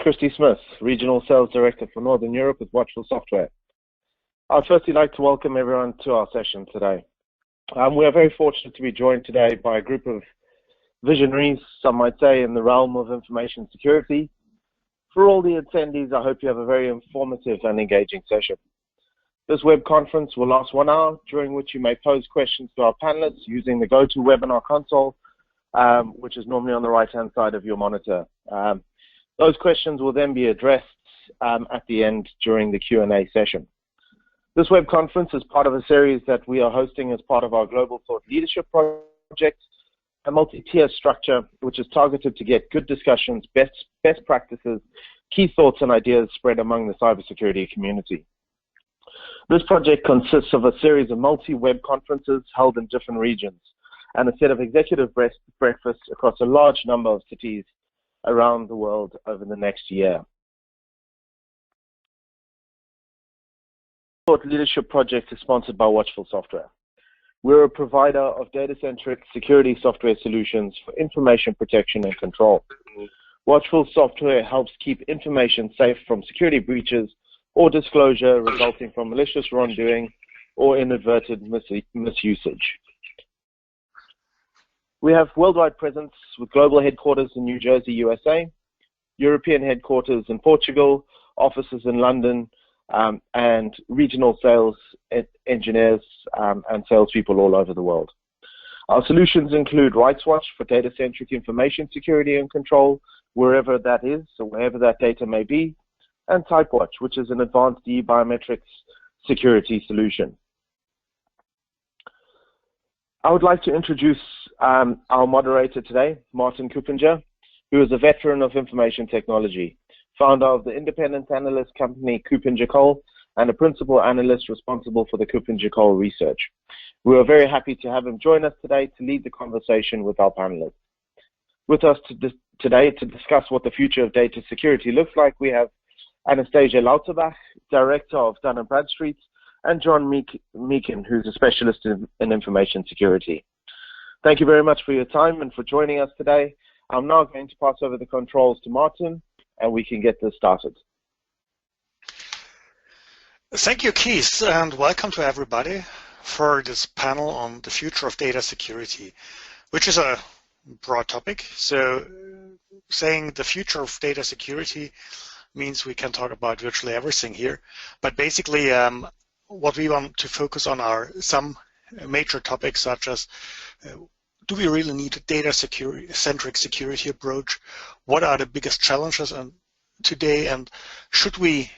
Christy Smith, Regional Sales Director for Northern Europe with Watchful Software. I'd firstly like to welcome everyone to our session today. We are very fortunate to be joined today by a group of visionaries, some might say, in the realm of information security. For all the attendees, I hope you have a very informative and engaging session. This web conference will last 1 hour, during which you may pose questions to our panelists using the GoToWebinar console, which is normally on the right-hand side of your monitor. Those questions will then be addressed at the end during the Q&A session. This web conference is part of a series that we are hosting as part of our Global Thought Leadership Project, a multi-tier structure which is targeted to get good discussions, best practices, key thoughts and ideas spread among the cybersecurity community. This project consists of a series of multi-web conferences held in different regions and a set of executive breakfasts across a large number of cities around the world over the next year. The Thought Leadership Project is sponsored by Watchful Software. We're a provider of data-centric security software solutions for information protection and control. Watchful Software helps keep information safe from security breaches or disclosure resulting from malicious wrongdoing or inadvertent misusage. We have worldwide presence with global headquarters in New Jersey, USA, European headquarters in Portugal, offices in London, and regional sales engineers and salespeople all over the world. Our solutions include RightsWatch for data-centric information security and control, wherever that is, or wherever that data may be, and TypeWatch, which is an advanced e-biometrics security solution. I would like to introduce our moderator today, Martin Kuppinger, who is a veteran of information technology, founder of the independent analyst company Kuppinger Cole, and a principal analyst responsible for the Kuppinger Cole research. We are very happy to have him join us today to lead the conversation with our panelists. With us today to discuss what the future of data security looks like, we have Anastasia Lauterbach, Director of Dun & Bradstreet, and John Meakin, who's a specialist in information security. Thank you very much for your time and for joining us today. I'm now going to pass over the controls to Martin, and we can get this started. Thank you, Keith, and welcome to everybody for this panel on the future of data security, which is a broad topic. So saying the future of data security means we can talk about virtually everything here. But basically, what we want to focus on are some major topics such as do we really need a data-centric security approach? What are the biggest challenges today, and should we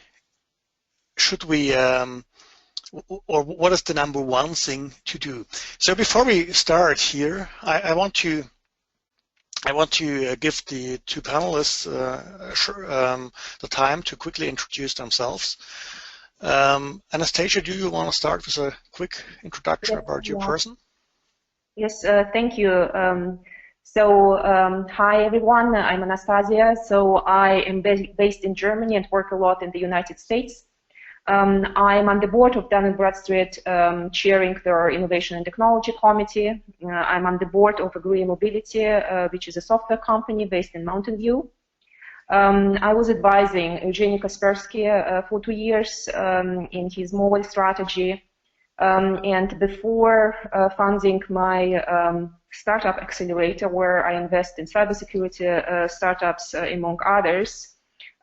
or what is the number one thing to do? So before we start here, I want to give the two panelists the time to quickly introduce themselves. Anastasia, do you want to start with a quick introduction about your person? Yes, thank you. Hi everyone, I'm Anastasia. So I am based in Germany and work a lot in the United States. I'm on the board of Dun & Bradstreet, chairing their Innovation and Technology Committee. I'm on the board of Agree Mobility, which is a software company based in Mountain View. I was advising Evgeny Kaspersky for 2 years in his mobile strategy. And before funding my startup accelerator, where I invest in cybersecurity startups, among others,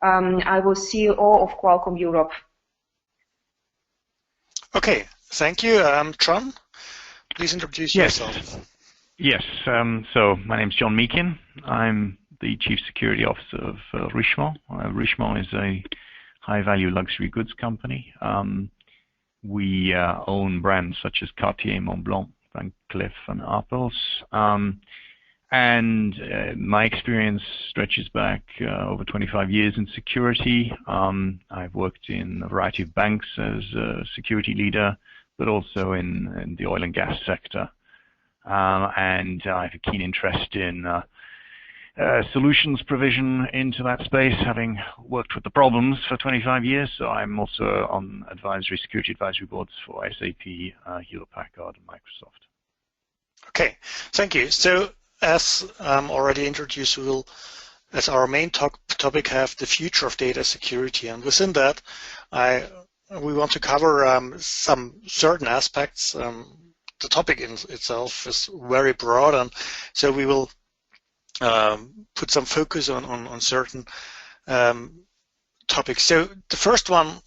I was CEO of Qualcomm Europe. Okay, thank you. John, please introduce yourself. Yes, so my name is John Meakin. I'm the Chief Security Officer of Richemont. Richemont is a high-value luxury goods company. We own brands such as Cartier, Montblanc, Van Cleef and Arpels. And my experience stretches back over 25 years in security. I've worked in a variety of banks as a security leader, but also in the oil and gas sector. And I have a keen interest in solutions provision into that space, having worked with the problems for 25 years. So I'm also on security advisory boards for SAP, Hewlett-Packard, and Microsoft. Okay, thank you. So as already introduced, we will as our main topic have the future of data security, and within that we want to cover some certain aspects. The topic in itself is very broad, and so we will put some focus on certain topics. So the first one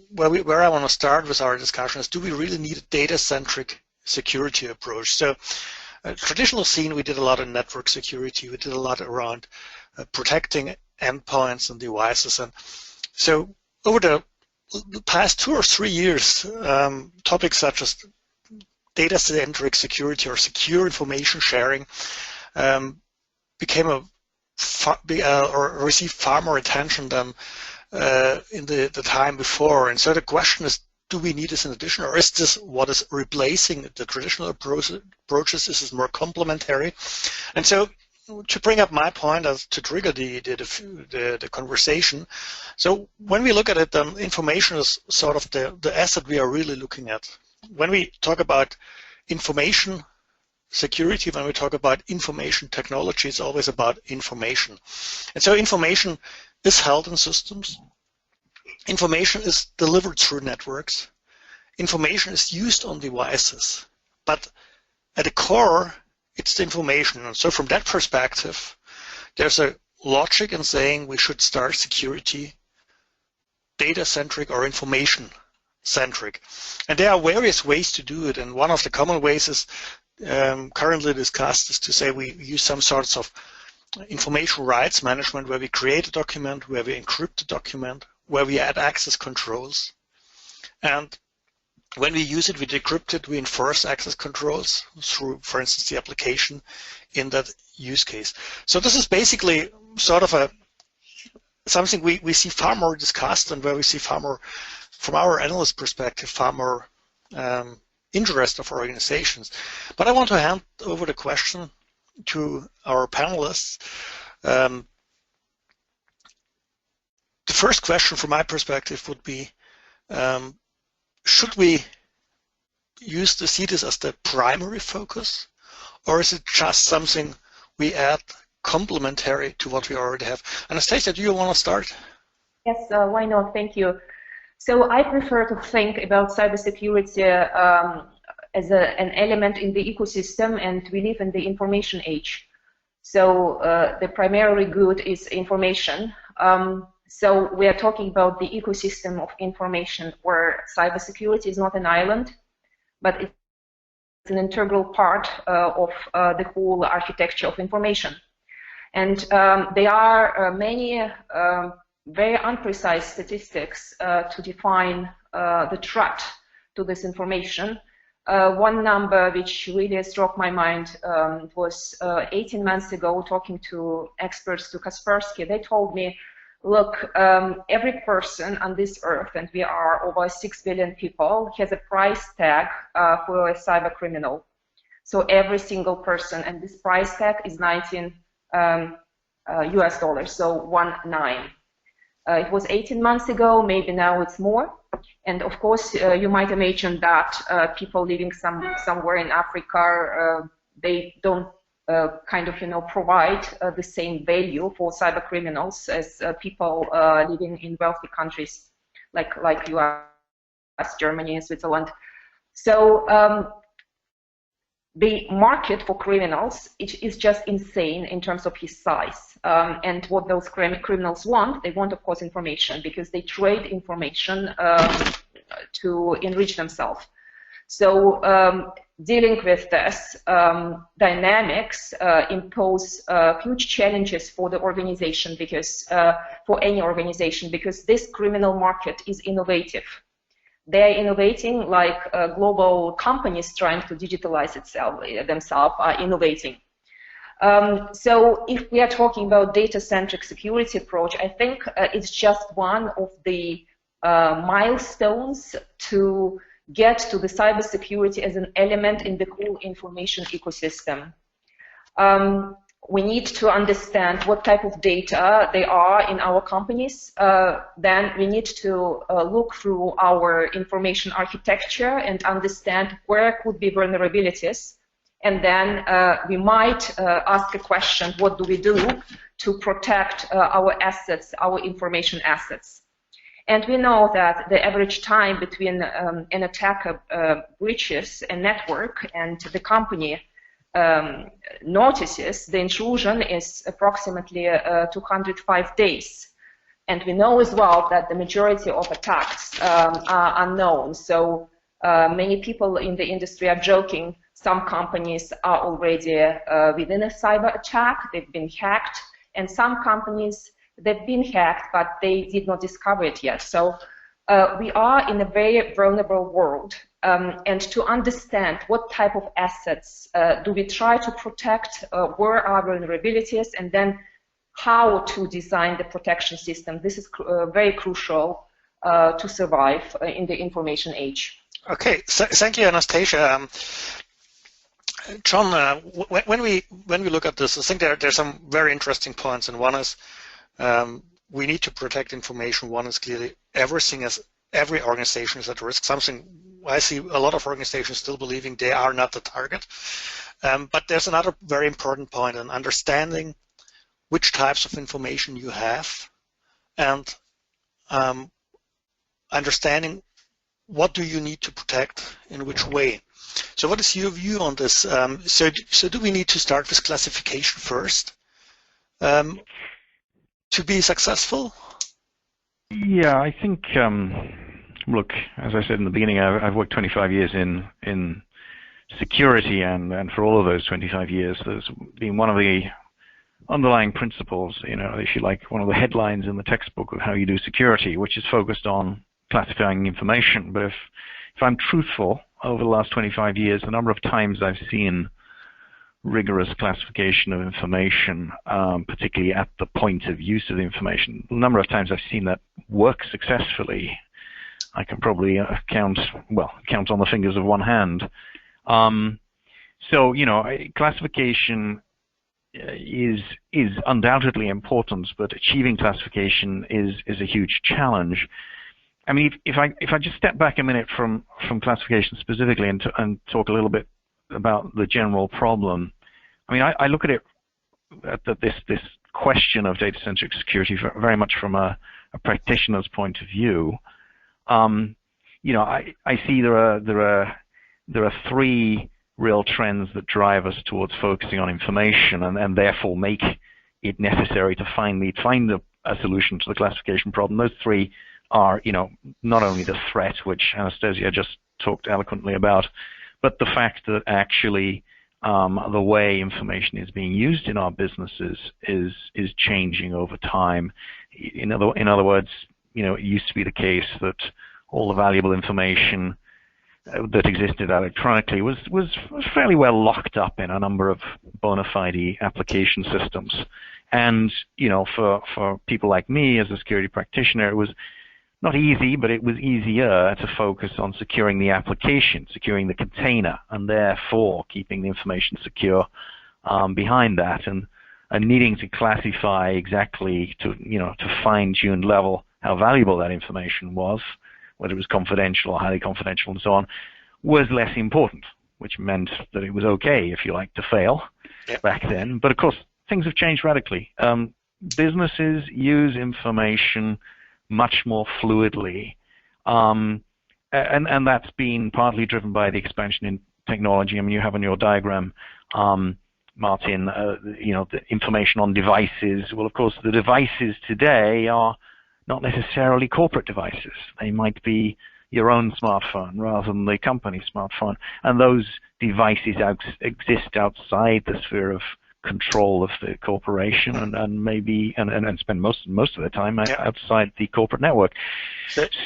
where I want to start with our discussion is, do we really need a data-centric security approach? So traditional scene, we did a lot of network security, we did a lot around protecting endpoints and devices, and so over the past 2 or 3 years, topics such as data-centric security or secure information sharing became or received far more attention than in the time before. And so the question is, do we need this in addition, or is this what is replacing the traditional approaches? Is this more complementary? And so to bring up my point as to trigger the conversation, so when we look at it, information is sort of the asset we are really looking at. When we talk about information security, when we talk about information technology, it's always about information. And so information is held in systems. Information is delivered through networks. Information is used on devices. But at the core, it's the information. And so from that perspective, there's a logic in saying we should start security data-centric or information-centric. And there are various ways to do it. And one of the common ways is currently discussed is to say we use some sorts of information rights management where we create a document, where we encrypt the document, where we add access controls. And when we use it, we decrypt it, we enforce access controls through, for instance, the application in that use case. So this is basically sort of something we see far more discussed, and where we see far more, from our analyst perspective, far more interest of organizations. But I want to hand over the question to our panelists. The first question from my perspective would be, should we see this as the primary focus, or is it just something we add complementary to what we already have? Anastasia, do you want to start? Yes, why not? Thank you. So I prefer to think about cybersecurity as an element in the ecosystem, and we live in the information age. So the primary good is information. So we are talking about the ecosystem of information, where cybersecurity is not an island, but it's an integral part of the whole architecture of information. And there are many very unprecise statistics to define the threat to this information. One number which really struck my mind was 18 months ago, talking to experts to Kaspersky. They told me, look, every person on this earth, and we are over 6 billion people, has a price tag for a cyber criminal. So every single person, and this price tag is $19 US, so 19. It was 18 months ago, maybe now it's more. And of course, you might imagine that people living somewhere in Africa, they don't kind of, provide the same value for cyber criminals as people living in wealthy countries like US, Germany, Switzerland. So the market for criminals is just insane in terms of his size. And what those criminals want, they want, of course, information, because they trade information to enrich themselves. So dealing with this dynamics impose huge challenges for the organization, because for any organization, because this criminal market is innovative. They're innovating like global companies trying to digitalize themselves are innovating. So if we are talking about data-centric security approach, I think it's just one of the milestones to get to the cybersecurity as an element in the whole information ecosystem. We need to understand what type of data they are in our companies. Then we need to look through our information architecture and understand where could be vulnerabilities. And then we might ask a question, what do we do to protect our assets, our information assets. And we know that the average time between an attacker breaches a network and the company notices the intrusion is approximately 205 days. And we know as well that the majority of attacks are unknown. So many people in the industry are joking, some companies are already within a cyber attack, they've been hacked, and some companies, they've been hacked, but they did not discover it yet. So we are in a very vulnerable world. And to understand what type of assets do we try to protect, where are vulnerabilities, and then how to design the protection system. This is very crucial to survive in the information age. Okay, so, thank you, Anastasia. John, when we look at this, I think there's some very interesting points, and one is we need to protect information. One is clearly every organization is at risk. Something I see a lot of organizations still believing they are not the target. But there's another very important point in understanding which types of information you have, and understanding what do you need to protect in which way. So what is your view on this? So do we need to start with classification first to be successful? Yeah, I think, look, as I said in the beginning, I've worked 25 years in security, and for all of those 25 years, there's been one of the underlying principles, if you like, one of the headlines in the textbook of how you do security, which is focused on classifying information. But if I'm truthful, over the last 25 years, the number of times I've seen rigorous classification of information, particularly at the point of use of the information, the number of times I've seen that work successfully, I can probably count on the fingers of one hand. So, classification is undoubtedly important, but achieving classification is a huge challenge. I mean, if I just step back a minute from classification specifically and talk a little bit about the general problem. I mean, I look at it at this question of data-centric security very much from a practitioner's point of view. I see there are three real trends that drive us towards focusing on information, and therefore make it necessary to find a solution to the classification problem. Those three are, not only the threat, which Anastasia just talked eloquently about, but the fact that actually the way information is being used in our businesses is changing over time. In other words, it used to be the case that all the valuable information that existed electronically was fairly well locked up in a number of bona fide application systems. And for people like me as a security practitioner, it was not easy, but it was easier to focus on securing the application, securing the container, and therefore keeping the information secure behind that, and needing to classify exactly to fine-tuned level how valuable that information was, whether it was confidential or highly confidential and so on, was less important, which meant that it was okay, if you like, to fail back then. But of course, things have changed radically. Businesses use information much more fluidly, and that's been partly driven by the expansion in technology. I mean, you have on your diagram, Martin, the information on devices. Well, of course, the devices today are not necessarily corporate devices. They might be your own smartphone rather than the company smartphone, and those devices exist outside the sphere of control of the corporation, and maybe and spend most of the time outside the corporate network.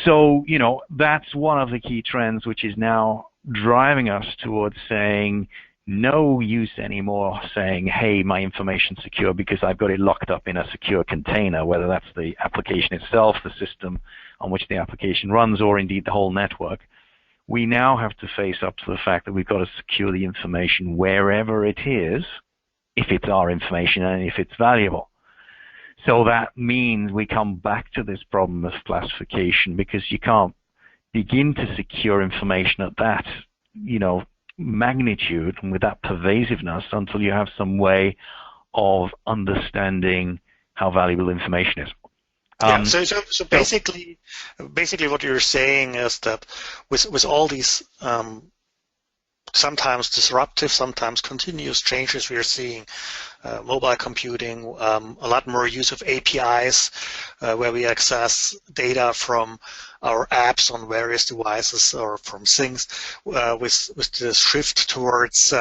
So that's one of the key trends which is now driving us towards saying no use anymore saying, hey, my information's secure because I've got it locked up in a secure container, whether that's the application itself, the system on which the application runs, or indeed the whole network. We now have to face up to the fact that we've got to secure the information wherever it is, if it's our information and if it's valuable. So that means we come back to this problem of classification, because you can't begin to secure information at that, magnitude and with that pervasiveness until you have some way of understanding how valuable information is. Yeah, so basically what you're saying is that with all these sometimes disruptive, sometimes continuous changes we are seeing, mobile computing, a lot more use of APIs where we access data from our apps on various devices or from things, with the shift towards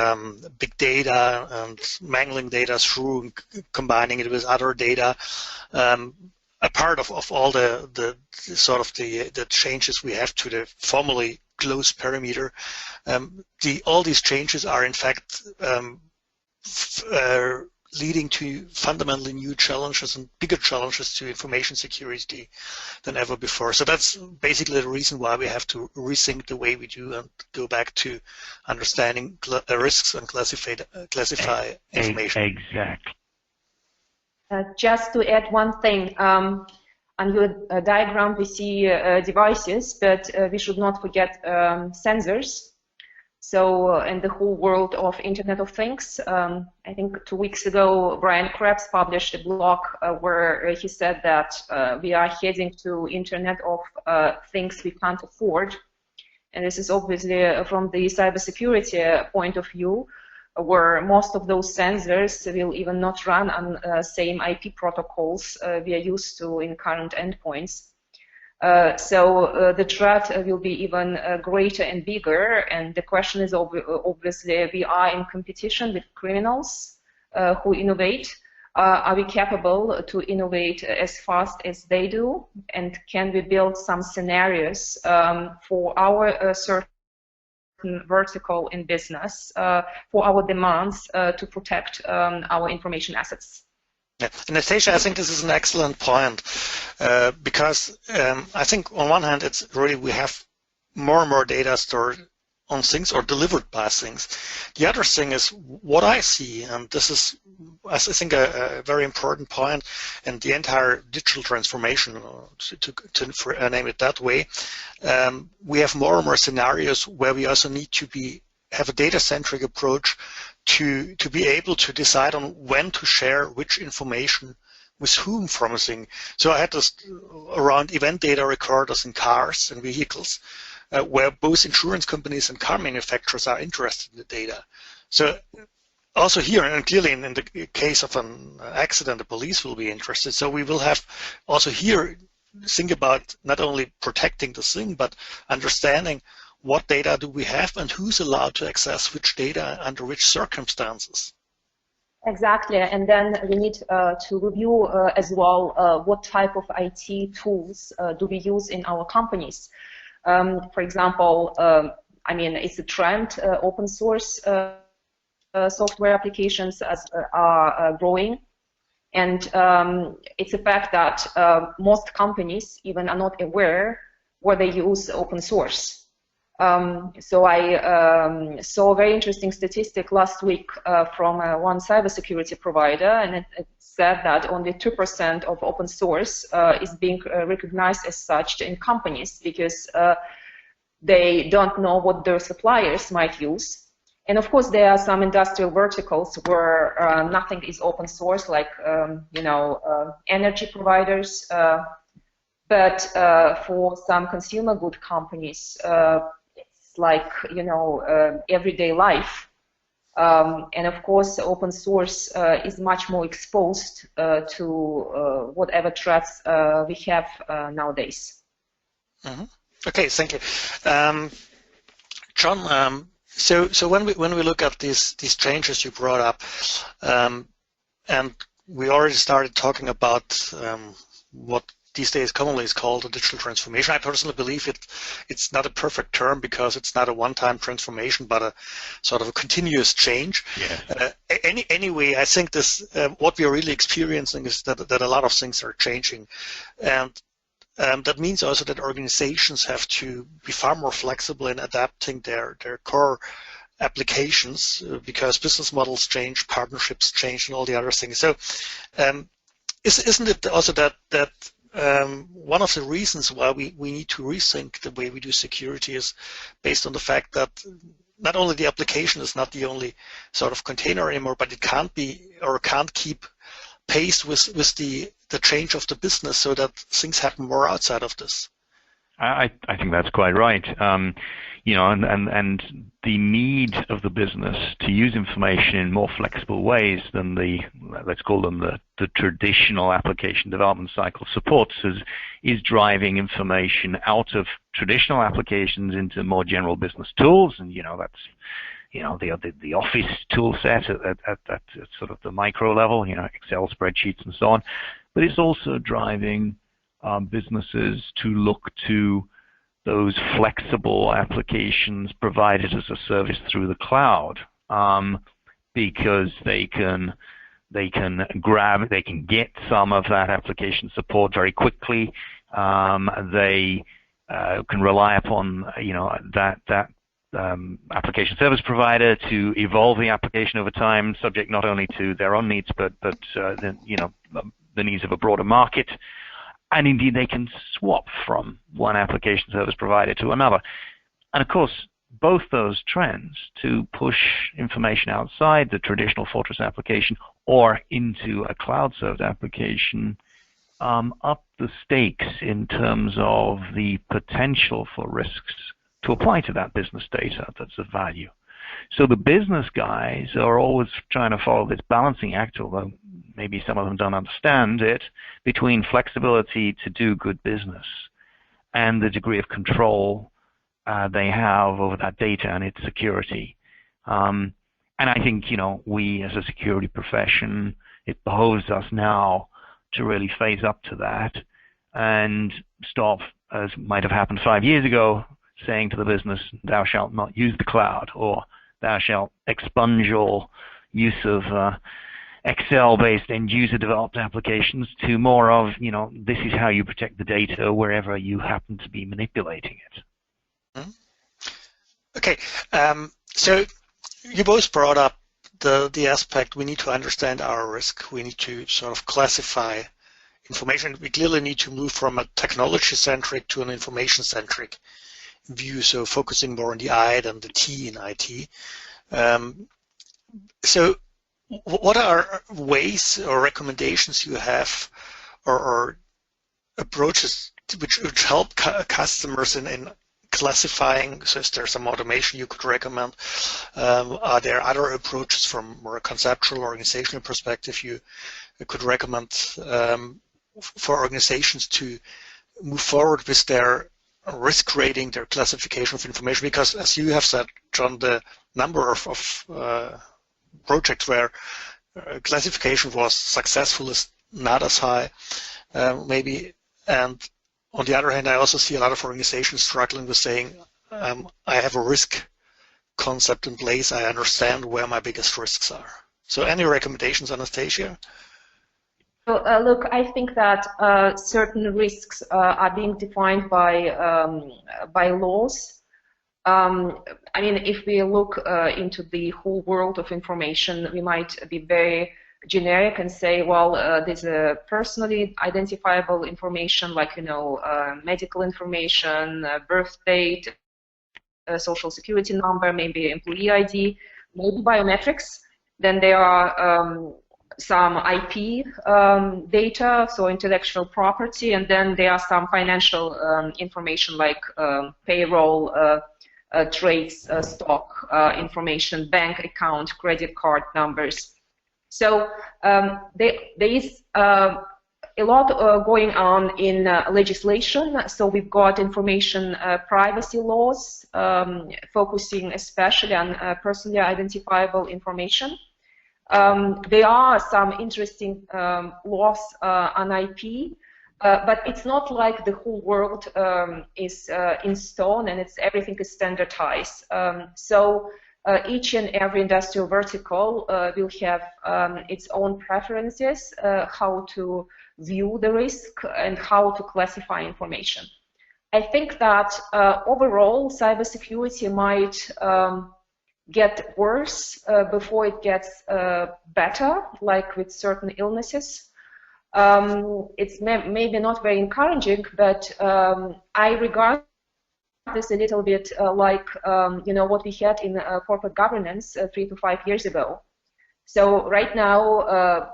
big data and mangling data through and combining it with other data. A part of all the sort of the changes we have to the formally closed perimeter, all these changes are in fact leading to fundamentally new challenges and bigger challenges to information security than ever before. So that's basically the reason why we have to rethink the way we do and go back to understanding risks and classify information. Exactly. Just to add one thing, on your diagram we see devices, but we should not forget sensors. So in the whole world of Internet of Things, I think 2 weeks ago, Brian Krebs published a blog where he said that we are heading to Internet of Things we can't afford. And this is obviously from the cybersecurity point of view, where most of those sensors will even not run on same IP protocols we are used to in current endpoints. So the threat will be even greater and bigger, and the question is obviously we are in competition with criminals who innovate. Are we capable to innovate as fast as they do, and can we build some scenarios for our certain vertical in business, for our demands to protect our information assets? Yeah. Anastasia, I think this is an excellent point because I think on one hand it's really we have more and more data stored on things or delivered by things. The other thing is what I see, and this is I think a very important point in the entire digital transformation, to name it that way. We have more and more scenarios where we also need to have a data-centric approach to be able to decide on when to share which information with whom from a thing. So I had this around event data recorders in cars and vehicles, where both insurance companies and car manufacturers are interested in the data. So also here, and clearly in the case of an accident, the police will be interested. So we will have also here think about not only protecting the thing, but understanding what data do we have and who's allowed to access which data under which circumstances. Exactly, and then we need to review as well what type of IT tools do we use in our companies. For example, I mean, it's a trend, open source software applications are growing, and it's a fact that most companies even are not aware where they use open source. So I saw a very interesting statistic last week from one cybersecurity provider, and it said that only 2% of open source is being recognized as such in companies because they don't know what their suppliers might use. And of course, there are some industrial verticals where nothing is open source, like energy providers. But for some consumer good companies, it's like everyday life. And of course, open source is much more exposed to whatever threats we have nowadays. Mm-hmm. Okay, thank you, John. So when we look at these changes you brought up, and we already started talking about what these days commonly is called a digital transformation. I personally believe it's not a perfect term because it's not a one-time transformation, but a sort of a continuous change. Yeah. Anyway, I think this what we are really experiencing is that a lot of things are changing, and that means also that organizations have to be far more flexible in adapting their core applications because business models change, partnerships change, and all the other things. So, isn't it also that one of the reasons why we need to rethink the way we do security is based on the fact that not only the application is not the only sort of container anymore, but it can't be or can't keep pace with the change of the business, so that things happen more outside of this. I think that's quite right. You know, and the need of the business to use information in more flexible ways than let's call them the traditional application development cycle supports is driving information out of traditional applications into more general business tools, and you know that's the office tool set at sort of the micro level, you know, Excel spreadsheets and so on, but it's also driving businesses to look to those flexible applications provided as a service through the cloud, because they can get some of that application support very quickly. They can rely upon that application service provider to evolve the application over time, subject not only to their own needs but the needs of a broader market. And indeed, they can swap from one application service provider to another. And of course, both those trends to push information outside the traditional Fortress application or into a cloud-served application up the stakes in terms of the potential for risks to apply to that business data that's of value. So the business guys are always trying to follow this balancing act, although maybe some of them don't understand it, between flexibility to do good business and the degree of control they have over that data and its security. And I think, you know, we as a security profession, it behoves us now to really phase up to that and stop, as might have happened 5 years ago, saying to the business, thou shalt not use the cloud, or thou shalt expunge all use of Excel-based end-user developed applications, to more of, you know, this is how you protect the data wherever you happen to be manipulating it. Okay, so you both brought up the aspect we need to understand our risk. We need to sort of classify information. We clearly need to move from a technology-centric to an information-centric view, so focusing more on the I than the T in IT. So what are ways or recommendations you have or approaches which help customers in classifying? So is there some automation you could recommend? Are there other approaches from more a conceptual organizational perspective you could recommend for organizations to move forward with their risk rating, their classification of information? Because as you have said, John, the number of projects where classification was successful is not as high, maybe. And on the other hand, I also see a lot of organizations struggling with saying, I have a risk concept in place, I understand where my biggest risks are. So any recommendations, Anastasia? Look, I think that certain risks are being defined by laws. I mean, if we look into the whole world of information, we might be very generic and say, well, there's a personally identifiable information, like, you know, medical information, birth date, social security number, maybe employee ID, maybe biometrics. Then there are some IP data, so intellectual property, and then there are some financial information like payroll, trades, stock information, bank account, credit card numbers. So there is a lot going on in legislation. So we've got information privacy laws focusing especially on personally identifiable information. There are some interesting laws on IP, but it's not like the whole world is in stone and everything is standardized. So each and every industrial vertical will have its own preferences, how to view the risk and how to classify information. I think that overall cybersecurity might get worse before it gets better, like with certain illnesses. It's maybe not very encouraging, but I regard this a little bit like what we had in corporate governance 3 to 5 years ago. So right now,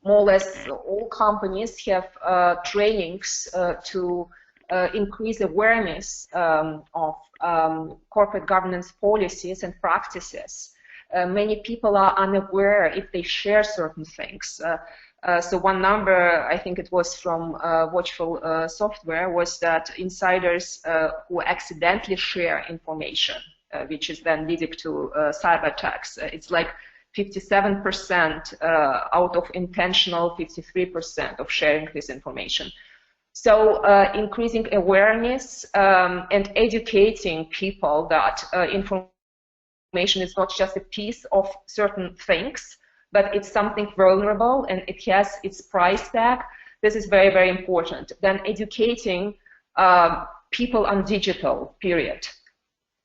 more or less all companies have trainings to increase awareness of corporate governance policies and practices. Many people are unaware if they share certain things. So one number, I think it was from Watchful Software, was that insiders who accidentally share information, which is then leading to cyber attacks, it's like 57% out of intentional 53% of sharing this information. So increasing awareness and educating people that information is not just a piece of certain things, but it's something vulnerable and it has its price tag. This is very, very important. Then educating people on digital, period.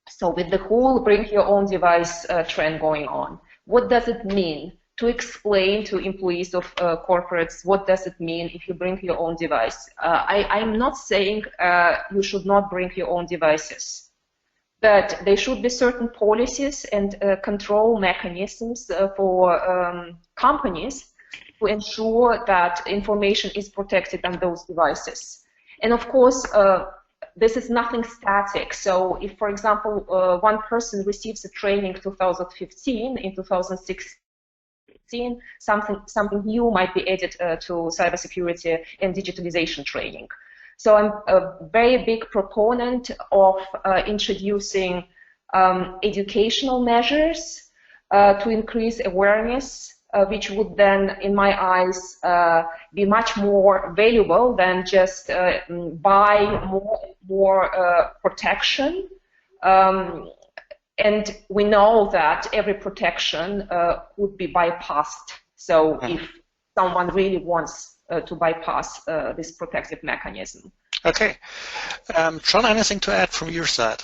So with the whole bring your own device trend going on, what does it mean to explain to employees of corporates, what does it mean if you bring your own device? I'm not saying you should not bring your own devices. But there should be certain policies and control mechanisms for companies to ensure that information is protected on those devices. And of course, this is nothing static. So if, for example, one person receives a training in 2015, in 2016, something new might be added to cybersecurity and digitalization training. So I'm a very big proponent of introducing educational measures to increase awareness, which would then, in my eyes, be much more valuable than just buy more protection. And we know that every protection would be bypassed. So if someone really wants to bypass this protective mechanism. Okay. John, anything to add from your side?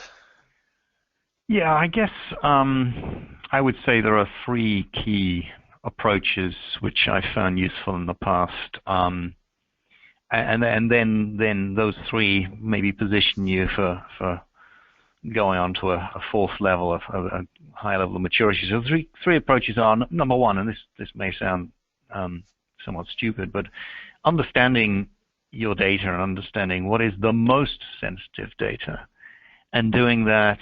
Yeah, I guess I would say there are three key approaches which I found useful in the past. And then those three maybe position you for going on to a fourth level of a high level of maturity. So three approaches are, number one, and this may sound somewhat stupid, but understanding your data and understanding what is the most sensitive data, and doing that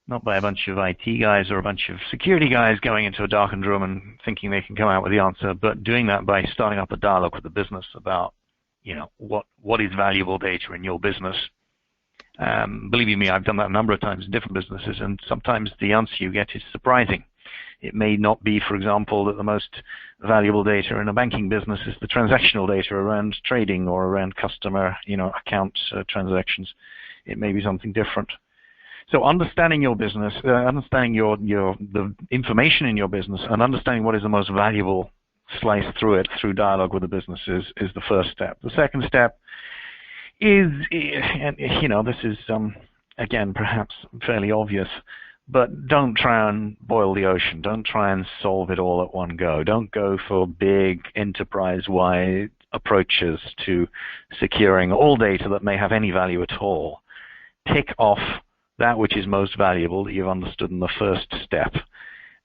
not by a bunch of IT guys or a bunch of security guys going into a darkened room and thinking they can come out with the answer, but doing that by starting up a dialogue with the business about, what is valuable data in your business. Believe you me, I've done that a number of times in different businesses, and sometimes the answer you get is surprising. It may not be, for example, that the most valuable data in a banking business is the transactional data around trading or around customer, account transactions. It may be something different. So understanding your business, understanding the information in your business, and understanding what is the most valuable slice through it through dialogue with the business is the first step. The second step is, and this is again perhaps fairly obvious, but don't try and boil the ocean. Don't try and solve it all at one go. Don't go for big enterprise-wide approaches to securing all data that may have any value at all. Pick off that which is most valuable that you've understood in the first step,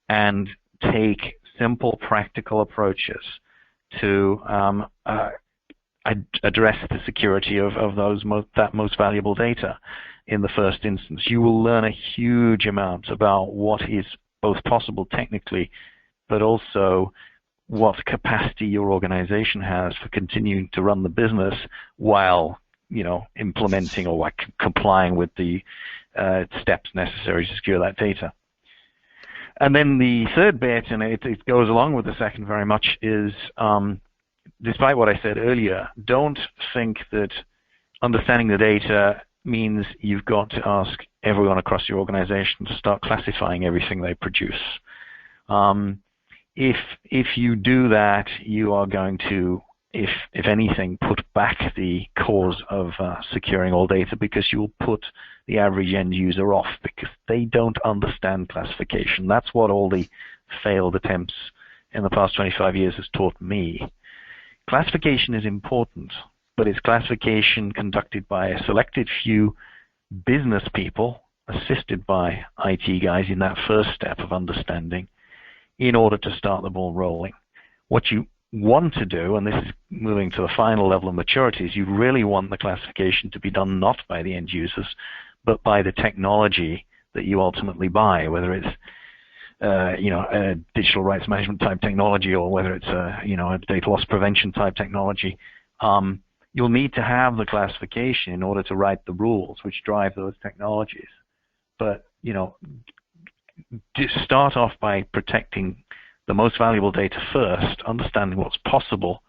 and take simple, practical approaches to address the security of that most valuable data. In the first instance, you will learn a huge amount about what is both possible technically, but also what capacity your organization has for continuing to run the business while, implementing or complying with the steps necessary to secure that data. And then the third bit, and it goes along with the second very much, is despite what I said earlier, don't think that understanding the data means you've got to ask everyone across your organization to start classifying everything they produce. If you do that, you are going to, if anything, put back the cause of securing all data, because you'll put the average end user off because they don't understand classification. That's what all the failed attempts in the past 25 years has taught me. Classification is important, but it's classification conducted by a selected few business people assisted by IT guys in that first step of understanding in order to start the ball rolling. What you want to do, and this is moving to the final level of maturity, is you really want the classification to be done not by the end users, but by the technology that you ultimately buy, whether it's a digital rights management type technology or whether it's a data loss prevention type technology. You'll need to have the classification in order to write the rules which drive those technologies. But just start off by protecting the most valuable data first, understanding what's possible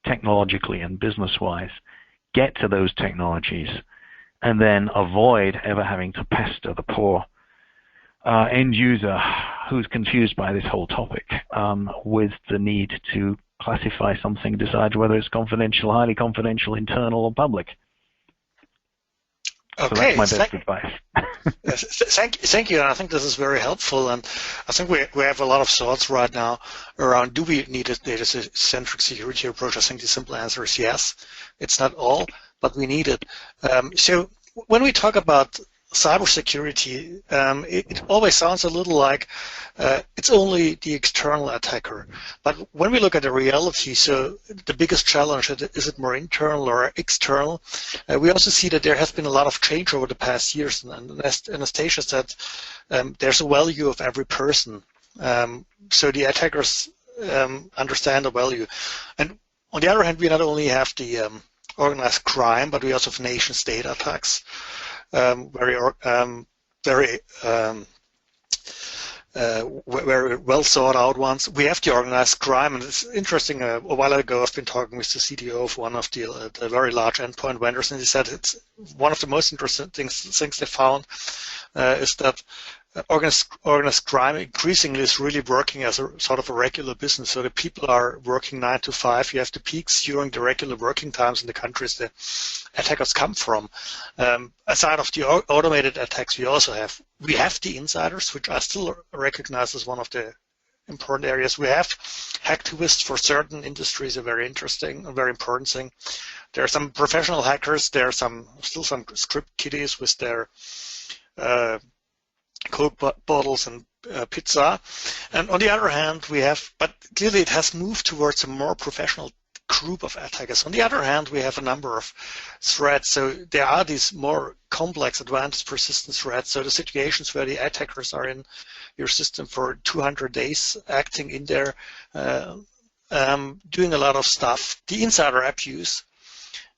technologically and business-wise, get to those technologies, and then avoid ever having to pester the poor end user who's confused by this whole topic with the need to classify something, decide whether it's confidential, highly confidential, internal, or public. Okay, so that's my best advice. Thank you. And I think this is very helpful. And I think we have a lot of thoughts right now around, do we need a data-centric security approach? I think the simple answer is yes. It's not all, but we need it. So when we talk about cybersecurity, it always sounds a little like it's only the external attacker. But when we look at the reality, so the biggest challenge, is it more internal or external? We also see that there has been a lot of change over the past years. And Anastasia said there's a value of every person. So the attackers understand the value. And on the other hand, we not only have the organized crime, but we also have nation-state attacks. Very well thought out ones. We have the organized crime, and it's interesting. A while ago, I've been talking with the CTO of one of the very large endpoint vendors, and he said it's one of the most interesting things they found is that organized crime increasingly is really working as a sort of a regular business. So the people are working 9 to 5. You have the peaks during the regular working times in the countries the attackers come from. Aside of the automated attacks, we have the insiders, which I still recognize as one of the important areas. We have hacktivists for certain industries, a very interesting, a very important thing. There are some professional hackers. There are still some script kiddies with their Coke bottles and pizza. And on the other hand, but clearly it has moved towards a more professional group of attackers. On the other hand, we have a number of threats. So there are these more complex, advanced, persistent threats. So the situations where the attackers are in your system for 200 days, acting in there, doing a lot of stuff. The insider abuse,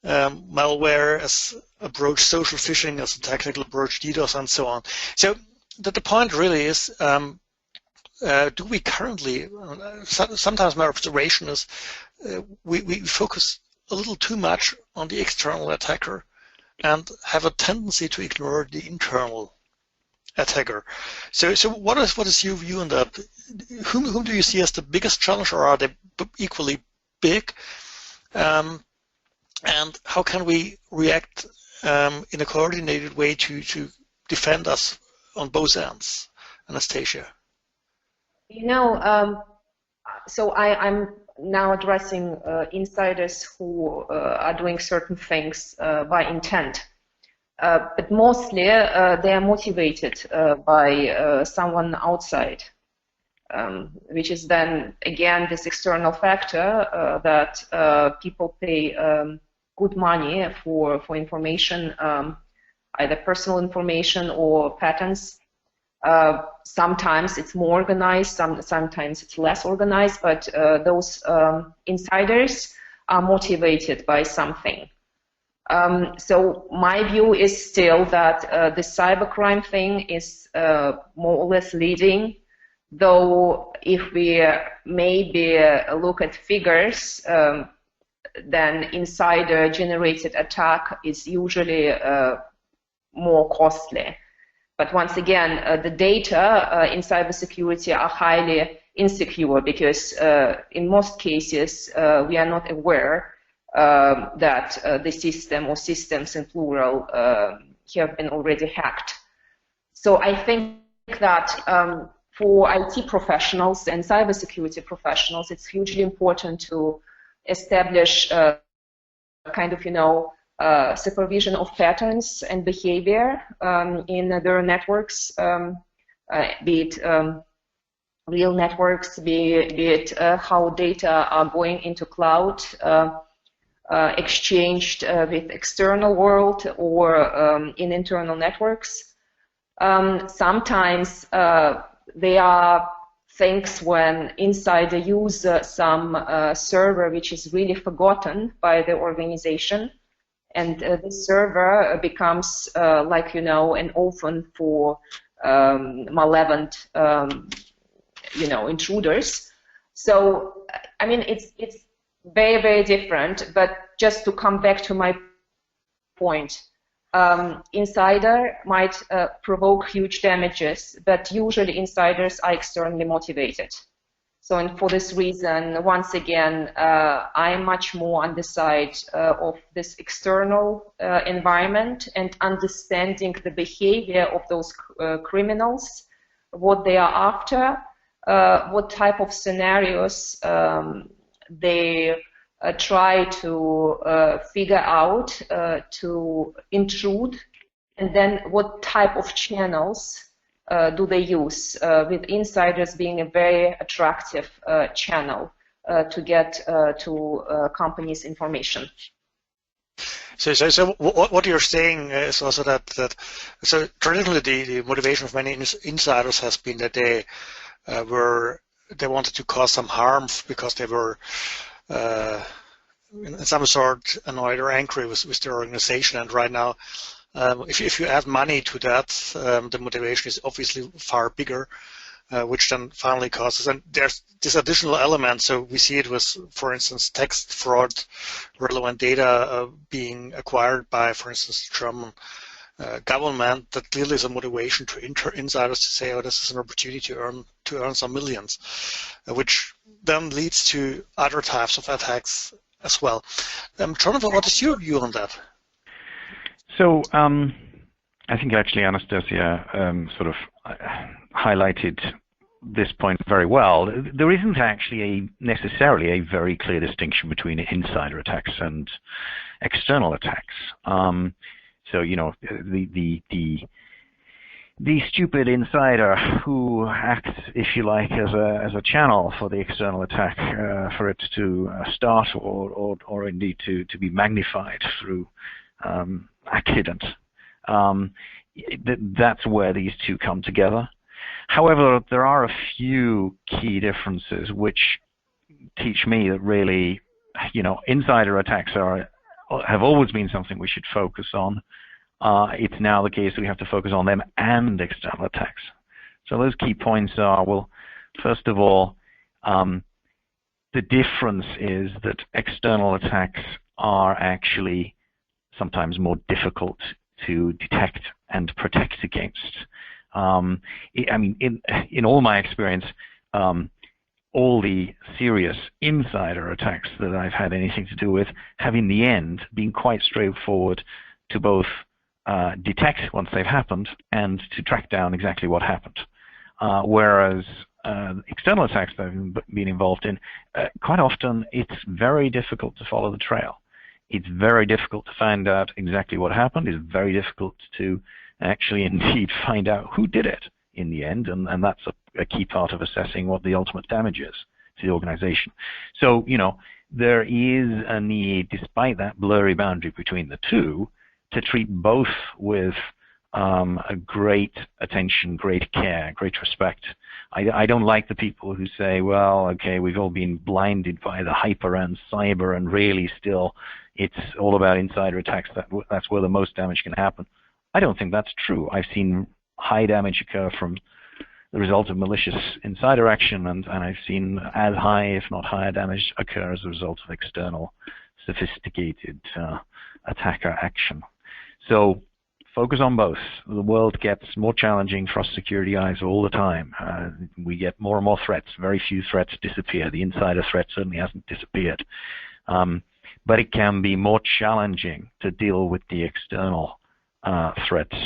malware as approach, social phishing as a technical approach, DDoS, and so on. So the point really is, do we currently, sometimes my observation is we focus a little too much on the external attacker and have a tendency to ignore the internal attacker. So what is your view on that? Whom do you see as the biggest challenge, or are they equally big? And how can we react in a coordinated way to defend us on both ends? Anastasia. So I'm now addressing insiders who are doing certain things by intent. But mostly they are motivated by someone outside, which is then, again, this external factor that people pay good money for information, either personal information or patents. Sometimes it's more organized, sometimes it's less organized, but those insiders are motivated by something. So my view is still that the cybercrime thing is more or less leading, though if we maybe look at figures, then insider-generated attack is usually more costly. But once again, the data in cybersecurity are highly insecure because in most cases we are not aware that the system or systems in plural have been already hacked. So I think that for IT professionals and cybersecurity professionals, it's hugely important to establish kind of, supervision of patterns and behavior in their networks, be it real networks, be it how data are going into cloud, exchanged with external world or in internal networks. Sometimes they are things when insider use some server which is really forgotten by the organization, and this server becomes like, you know, an orphan for malevolent intruders. So I mean, it's very, very different. But just to come back to my point, insider might provoke huge damages, but usually insiders are externally motivated. So, and for this reason, once again, I'm much more on the side of this external environment and understanding the behavior of those criminals, what they are after, what type of scenarios they try to figure out to intrude, and then what type of channels do they use, with insiders being a very attractive channel to get to companies' information. So what you're saying is also that so traditionally the motivation of many insiders has been that they wanted to cause some harm because they were in some sort annoyed or angry with their organization, and right now if you add money to that, the motivation is obviously far bigger, which then finally causes, and there's this additional element. So we see it with, for instance, text fraud, relevant data being acquired by, for instance, the German government. That clearly is a motivation to insiders to say, oh, this is an opportunity to earn some millions, which then leads to other types of attacks as well. Jonathan, what is your view on that? So I think actually Anastasia sort of highlighted this point very well. There isn't actually necessarily a very clear distinction between insider attacks and external attacks. So, you know, the stupid insider who acts, if you like, as a channel for the external attack, for it to start or indeed to be magnified through accident. That's where these two come together. However, there are a few key differences which teach me that really, you know, insider attacks have always been something we should focus on. It's now the case that we have to focus on them and external attacks. So those key points are, well, first of all, the difference is that external attacks are actually sometimes more difficult to detect and protect against. I mean, in all my experience, all the serious insider attacks that I've had anything to do with have in the end been quite straightforward to both detect once they've happened and to track down exactly what happened. Whereas external attacks that I've been involved in, quite often it's very difficult to follow the trail. It's very difficult to find out exactly what happened. It's very difficult to actually indeed find out who did it in the end, and that's a key part of assessing what the ultimate damage is to the organization. So, you know, there is a need, despite that blurry boundary between the two, to treat both with a great attention, great care, great respect. I don't like the people who say, well, okay, we've all been blinded by the hyper and cyber, and really still it's all about insider attacks. That's where the most damage can happen. I don't think that's true. I've seen high damage occur from the result of malicious insider action, and I've seen as high, if not higher, damage occur as a result of external, sophisticated attacker action. So focus on both. The world gets more challenging for us security eyes all the time. We get more and more threats. Very few threats disappear. The insider threat certainly hasn't disappeared. But it can be more challenging to deal with the external threats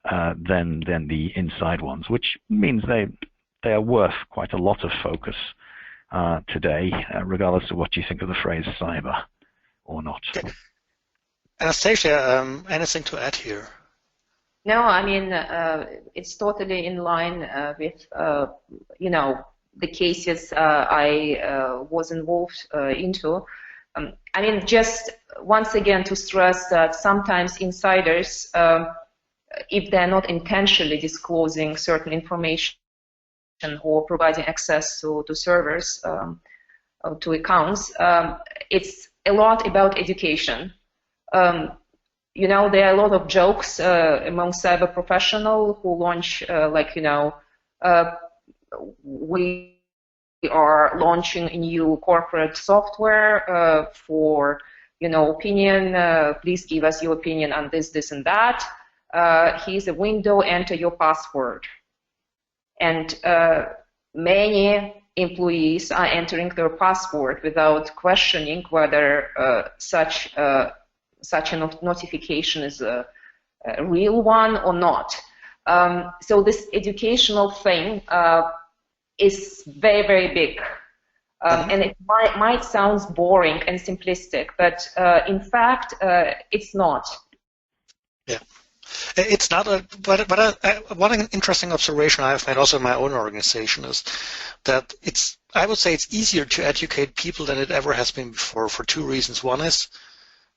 than the inside ones, which means they are worth quite a lot of focus today, regardless of what you think of the phrase cyber or not. Anastasia, anything to add here? No, I mean, it's totally in line with, the cases I was involved into. I mean, just once again to stress that sometimes insiders, if they're not intentionally disclosing certain information or providing access to servers, to accounts, it's a lot about education. There are a lot of jokes among cyber professionals who launch, we are launching a new corporate software for, opinion. Please give us your opinion on this, this, and that. Here's a window. Enter your password. And many employees are entering their password without questioning whether such a notification is a real one or not. So this educational thing is very, very big. And it might sound boring and simplistic, but in fact, it's not. Yeah. It's not one interesting observation I've made also in my own organization is that I would say it's easier to educate people than it ever has been before for two reasons. One is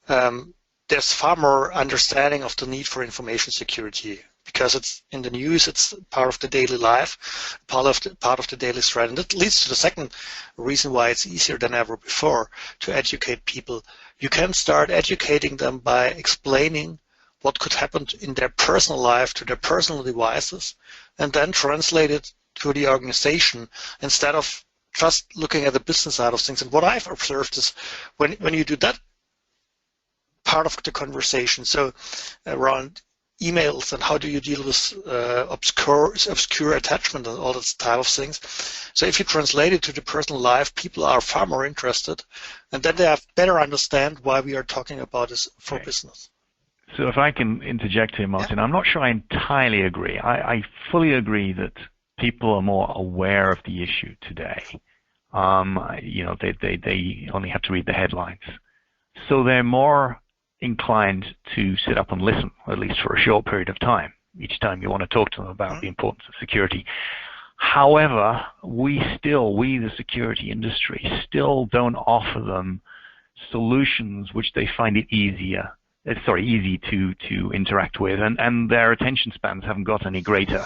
there's far more understanding of the need for information security because it's in the news, it's part of the daily life, part of the daily threat. And that leads to the second reason why it's easier than ever before to educate people. You can start educating them by explaining what could happen in their personal life to their personal devices, and then translate it to the organization instead of just looking at the business side of things. And what I've observed is when you do that part of the conversation, so around emails and how do you deal with obscure attachment and all that type of things. So if you translate it to the personal life, people are far more interested, and then they have better understand why we are talking about this for business. So if I can interject here, Martin, I'm not sure I entirely agree. I fully agree that people are more aware of the issue today. They only have to read the headlines. So they're more inclined to sit up and listen, at least for a short period of time, each time you want to talk to them about the importance of security. However, we the security industry, still don't offer them solutions which they find it easy to interact with, and their attention spans haven't got any greater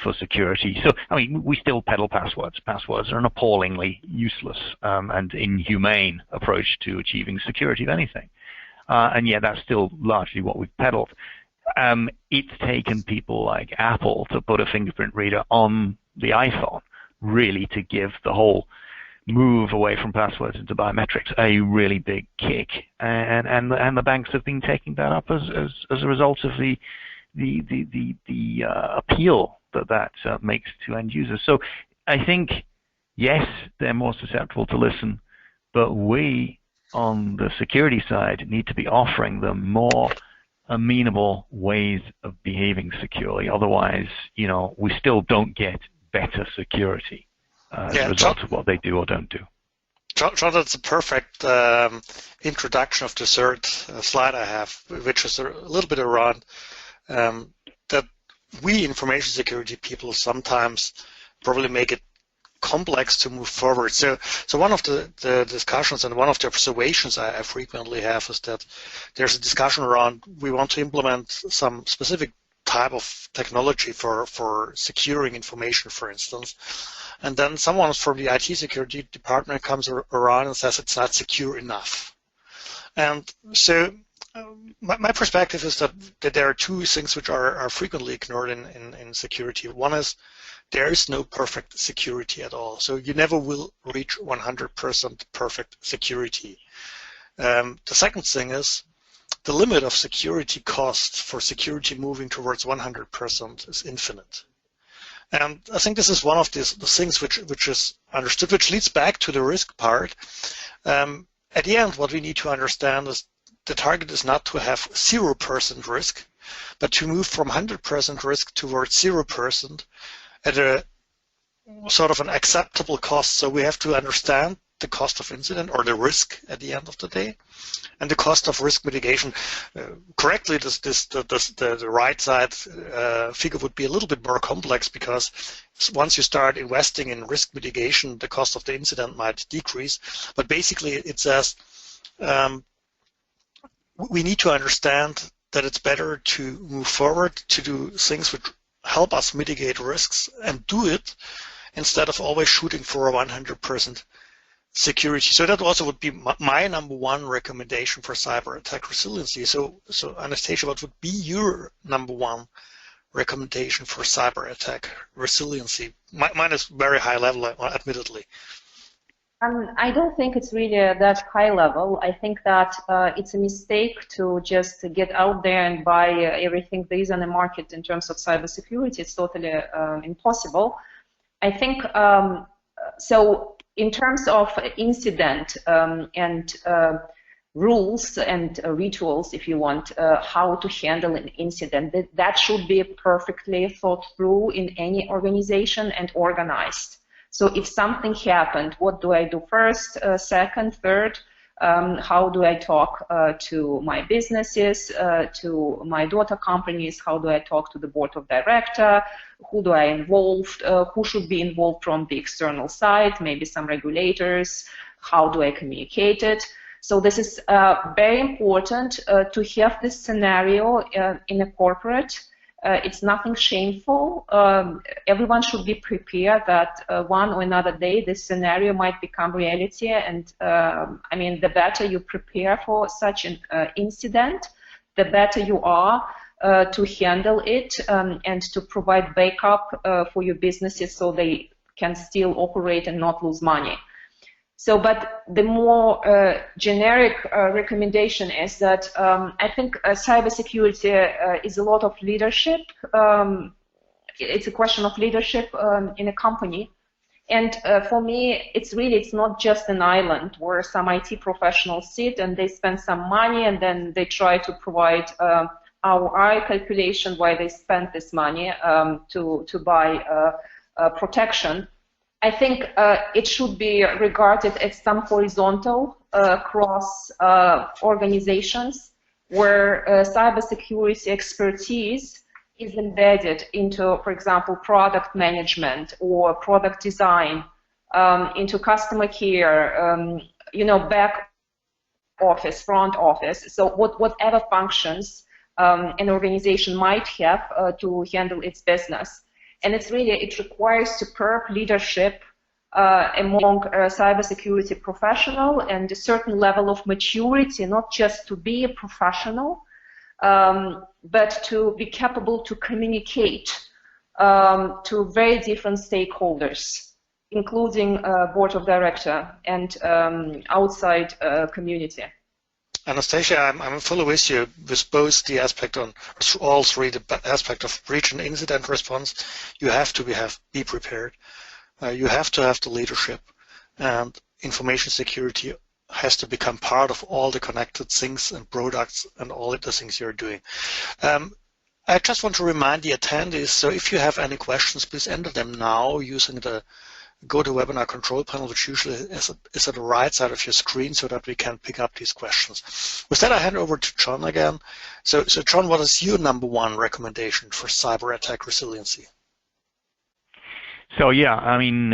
for security. So, I mean, we still peddle passwords. Passwords are an appallingly useless and inhumane approach to achieving security of anything. And yet that's still largely what we've peddled. It's taken people like Apple to put a fingerprint reader on the iPhone, really to give the whole move away from passwords into biometrics a really big kick, and the banks have been taking that up as a result of the appeal that makes to end users. So I think yes, they're more susceptible to listen, but we on the security side need to be offering them more amenable ways of behaving securely. Otherwise, we still don't get better security as a result of what they do or don't do. John, that's a perfect introduction of the third slide I have, which is a little bit around that we information security people sometimes probably make it complex to move forward. So one of the discussions and one of the observations I frequently have is that there's a discussion around we want to implement some specific type of technology for securing information, for instance. And then someone from the IT security department comes around and says it's not secure enough. And so my perspective is that there are two things which are frequently ignored in security. One is there is no perfect security at all. So you never will reach 100% perfect security. The second thing is the limit of security cost for security moving towards 100% is infinite. And I think this is one of the things which is understood, which leads back to the risk part. At the end, what we need to understand is the target is not to have 0% risk, but to move from 100% risk towards 0% at a sort of an acceptable cost. So we have to understand the cost of incident or the risk at the end of the day. And the cost of risk mitigation, correctly, the right side figure would be a little bit more complex, because once you start investing in risk mitigation, the cost of the incident might decrease. But basically, it says we need to understand that it's better to move forward to do things which help us mitigate risks and do it instead of always shooting for a 100% security. So that also would be my number one recommendation for cyber attack resiliency. So Anastasia, what would be your number one recommendation for cyber attack resiliency? Mine is very high level, admittedly. I don't think it's really that high level. I think that it's a mistake to just get out there and buy everything there is on the market in terms of cybersecurity. It's totally impossible. I think, so in terms of incident and rules and rituals, if you want, how to handle an incident, that should be perfectly thought through in any organization and organized. So if something happened, what do I do first, second, third? How do I talk to my businesses, to my daughter companies? How do I talk to the board of directors? Who do I involve? Who should be involved from the external side? Maybe some regulators. How do I communicate it? So this is very important to have this scenario in a corporate. It's nothing shameful. Everyone should be prepared that one or another day this scenario might become reality. And I mean, the better you prepare for such an incident, the better you are to handle it and to provide backup for your businesses so they can still operate and not lose money. So, but the more generic recommendation is that I think cybersecurity is a lot of leadership. It's a question of leadership in a company. And for me, it's not just an island where some IT professionals sit and they spend some money and then they try to provide ROI calculation why they spent this money to buy protection. I think it should be regarded as some horizontal cross organizations where cybersecurity expertise is embedded into, for example, product management or product design, into customer care, back office, front office. So whatever functions an organization might have to handle its business. And it requires superb leadership among cybersecurity professionals and a certain level of maturity, not just to be a professional, but to be capable to communicate to very different stakeholders, including board of directors and outside community. Anastasia, I'm fully with you with both the aspect on all three, the aspect of breach and incident response. You have to be prepared. You have to have the leadership, and information security has to become part of all the connected things and products and all the things you're doing. I just want to remind the attendees, so if you have any questions, please enter them now using the GoToWebinar control panel, which usually is at the right side of your screen, so that we can pick up these questions. With that, I hand over to John again. So John, what is your number one recommendation for cyber attack resiliency? So yeah, I mean,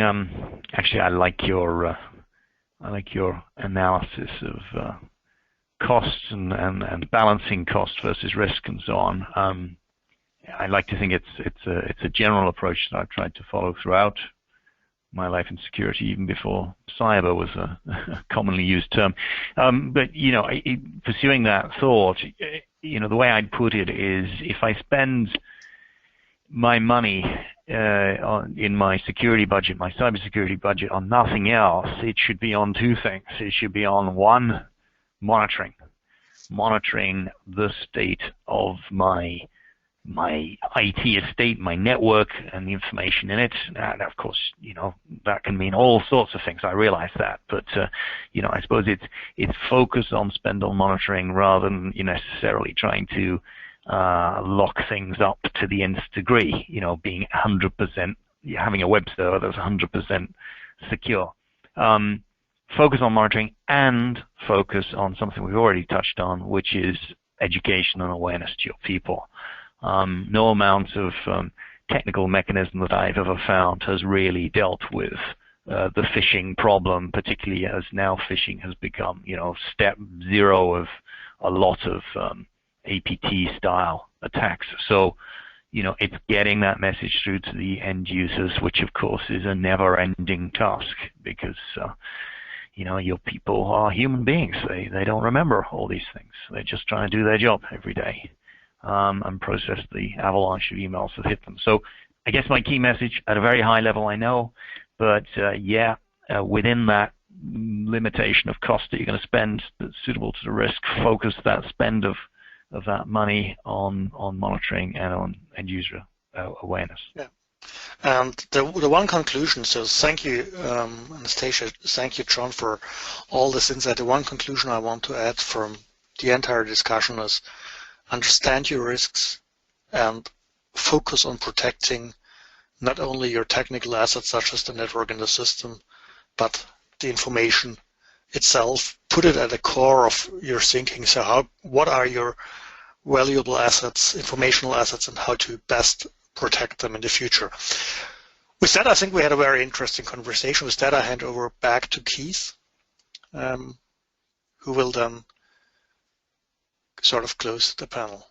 actually, I like your analysis of costs and balancing cost versus risk and so on. I like to think it's a general approach that I've tried to follow throughout my life in security, even before cyber was a commonly used term. But pursuing that thought, the way I'd put it is, if I spend my money in my security budget, my cybersecurity budget, on nothing else, it should be on two things. It should be on one, monitoring the state of my IT estate, my network, and the information in it. And of course, that can mean all sorts of things. I realize that, but I suppose it's focused on spend on monitoring rather than necessarily trying to lock things up to the nth degree. Being 100%, having a web server that's 100% secure. focus on monitoring and focus on something we've already touched on, which is education and awareness to your people. No amount of technical mechanism that I've ever found has really dealt with the phishing problem, particularly as now phishing has become, step zero of a lot of APT-style attacks. So, it's getting that message through to the end users, which of course is a never-ending task because, your people are human beings. They don't remember all these things. They're just trying to do their job every day and process the avalanche of emails that hit them. So I guess my key message at a very high level, I know, but within that limitation of cost that you're going to spend that's suitable to the risk, focus that spend of that money on monitoring and on end user awareness. Yeah. And the one conclusion, so thank you, Anastasia, thank you, John, for all this insight. The one conclusion I want to add from the entire discussion is understand your risks and focus on protecting not only your technical assets such as the network and the system, but the information itself. Put it at the core of your thinking. So what are your valuable assets, informational assets, and how to best protect them in the future. With that, I think we had a very interesting conversation. With that, I hand over back to Keith, who will then sort of close the panel.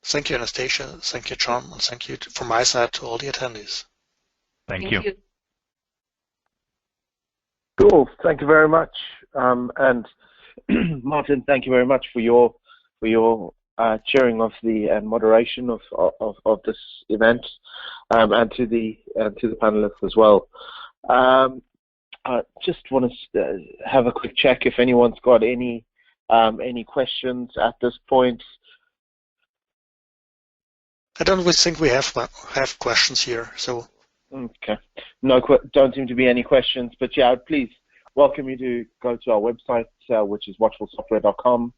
Thank you, Anastasia. Thank you, John. And thank you from my side to all the attendees. Thank you. Cool. Thank you very much. And Martin, thank you very much for your chairing of the moderation of this event, and to the panelists as well. I just want to have a quick check if anyone's got any questions at this point. I don't think we have questions here. So okay, don't seem to be any questions. But yeah, I'd please welcome you to go to our website, which is watchfulsoftware.com.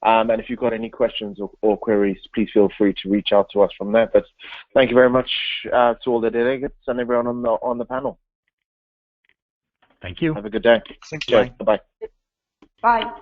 And if you've got any questions or queries, please feel free to reach out to us from there. But thank you very much to all the delegates and everyone on the panel. Thank you. Have a good day. Thank you. Bye-bye. Bye.